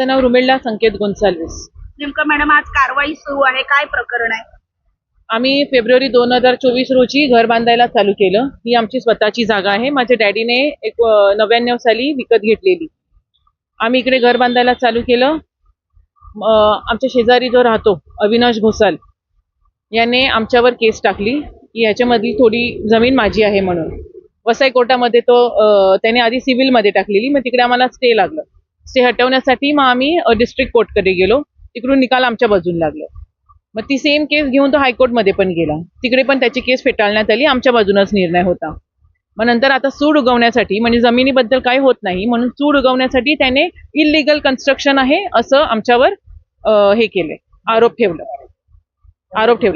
माझं नाव रुमेल्ला संकेत गोन्साल्विस. नेमकं मॅडम आज कारवाई सुरू आहे, काय प्रकरण आहे? आम्ही फेब्रुवारी 2024 रोजी घर बांधायला चालू केलं. ही आमची स्वतःची जागा आहे. माझ्या डॅडीने 99 साली विकत घेतलेली. आम्ही इकडे घर बांधायला चालू केलं. आमच्या शेजारी जो राहतो अविनाश घोसाल याने आमच्यावर केस टाकली की याच्यामधली थोडी जमीन माझी आहे म्हणून. वसई कोर्टामध्ये त्याने आधी सिव्हिलमध्ये टाकलेली, मग तिकडे आम्हाला स्टे लागलं. स्टे हटवण्यासाठी मग आम्ही डिस्ट्रिक्ट कोर्टकडे गेलो. तिकडून निकाल आमच्या बाजूला लागला. मग ती सेम केस घेऊन तो हायकोर्टमध्ये पण गेला. तिकडे पण त्याची केस फेटाळण्यात आली. आमच्या बाजूनच निर्णय होता. मग नंतर आता सूड उगवण्यासाठी, म्हणजे जमिनीबद्दल काही होत नाही म्हणून सूड उगवण्यासाठी त्याने इलिगल कन्स्ट्रक्शन आहे असं आमच्यावर हे केले, आरोप ठेवला.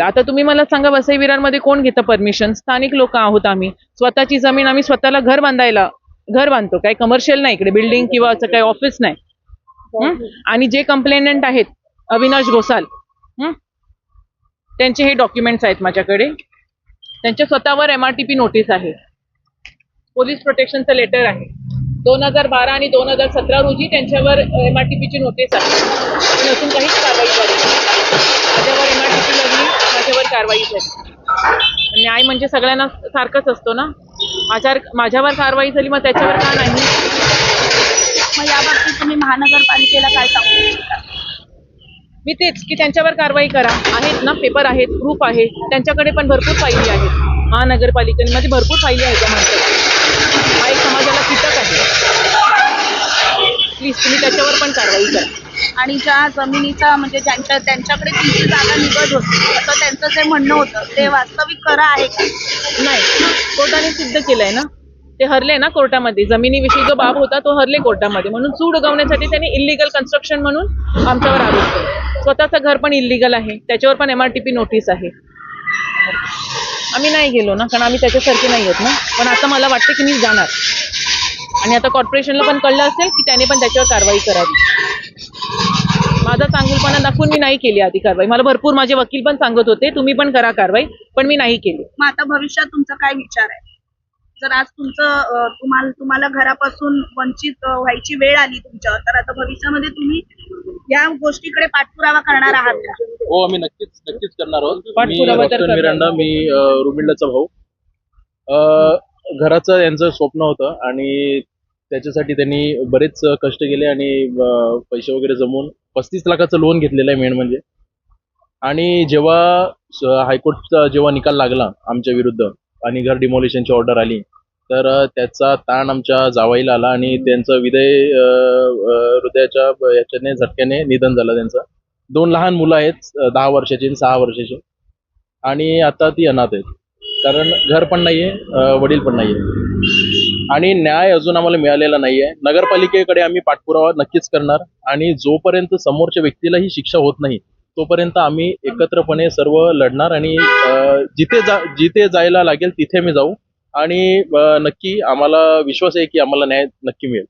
आता तुम्ही मला सांगा, वसई विरारमध्ये कोण घेतं परमिशन? स्थानिक लोक आहोत आम्ही. स्वतःची जमीन, आम्ही स्वतःला घर बांधतो. काही कमर्शियल नाही इकडे, बिल्डिंग किंवा असं काही ऑफिस नाही. आणि जे कंप्लेनंट आहेत अविनाश घोसाल, त्यांचे हे डॉक्युमेंट्स आहेत माझ्याकडे. त्यांच्या स्वतःवर MRTP नोटीस आहे, पोलीस प्रोटेक्शनचं लेटर आहे. 2012 आणि 2017 रोजी त्यांच्यावर MRTPची नोटीस आहे. पण अजून काहीच कारवाई झाली नाही. माझ्यावर MRTP लागली, माझ्यावर कारवाई झाली. न्याय म्हणजे सगळ्यांना सारखंच असतो ना. माझ्यावर कारवाई झाली, मग त्याच्यावर का नाही? मग याबाबतीत तुम्ही महानगरपालिकेला काय सांगू इच्छिता? मी तेच की त्यांच्यावर कारवाई करा. आहेत ना, पेपर आहेत, प्रूफ आहे. त्यांच्याकडे पण भरपूर फायली आहेत. महानगरपालिकेमध्ये भरपूर फायली आहेत त्या माणसाला. हा एक समाजाला कीटक आहे. प्लीज तुम्ही त्याच्यावर पण कारवाई करा. आणि ज्या जमिनीचा म्हणजे त्यांच्याकडे तुमची जागा निवड होती असं त्यांचं जे म्हणणं होतं, ते वास्तविक खरं आहे का? नाही, कोर्टाने सिद्ध केलंय ना. ते हरले ना कोर्टामध्ये. जमिनीविषयी जो बाब होता तो हरले कोर्टामध्ये. म्हणून सूड उगवण्यासाठी त्यांनी इलिगल कन्स्ट्रक्शन म्हणून आमच्यावर आरोप केला. स्वतःचं घर पण इलिगल आहे, त्याच्यावर पण MRTP नोटीस आहे. आम्ही नाही गेलो ना, कारण आम्ही त्याच्यासारखे नाही होत ना. पण आता मला वाटतं की मी जाणार. आणि आता कॉर्पोरेशनला पण कळलं असेल की त्याने पण त्याच्यावर कारवाई करावी. माझा चांगुलपणा दाखवून मी नाही केली आधी कारवाई. मला भरपूर माझे वकील पण सांगत होते तुम्ही पण करा कारवाई, पण मी नाही केली. मग आता भविष्यात तुमचा काय विचार आहे? जर आज तुम्हाला घरापासून वंचित व्हायची वेळ आली तुमच्यावर, तर आता भविष्यामध्ये तुम्ही या गोष्टीकडे पाठपुरावा करणार आहात का? हो, आम्ही नक्कीच करणार आहोत. पाठपुरावा तर करणार. मिरांडा, मी रुमिल्लाचा भाऊ. घराचं यांचं स्वप्न होतं आणि त्याच्यासाठी त्यांनी बरेच कष्ट केले आणि पैसे वगैरे जमवून 35 लाखाचं लोन घेतलेलं आहे मेन म्हणजे. आणि जेव्हा हायकोर्टचा जेव्हा निकाल लागला आमच्या विरुद्ध आणि घर डिमोलिशनची ऑर्डर आली, तर त्याचा ताण आमच्या जावाईला आला आणि त्यांचं हृदयाच्या याच्याने झटक्याने निधन झालं त्यांचं. 2 लहान मुलं आहेत, 10 वर्षाची आणि 6 वर्षाची. आणि आता ती अनाथ आहेत, कारण घर पण नाहीये, वडील पण नाहीये आणि न्याय अजून आम्हाला मिळालेला नाहीये. नगरपालिकेकडे आम्ही पाठपुरावा नक्कीच करणार आणि जोपर्यंत समोरच्या व्यक्तीला ही शिक्षा होत नाही तोपर्यंत आम्ही एकत्रपणे सर्व लढणार आणि जिथे जायला लागेल तिथे मी जाऊ आणि नक्की आम्हाला विश्वास आहे की आम्हाला न्याय नक्की मिळेल.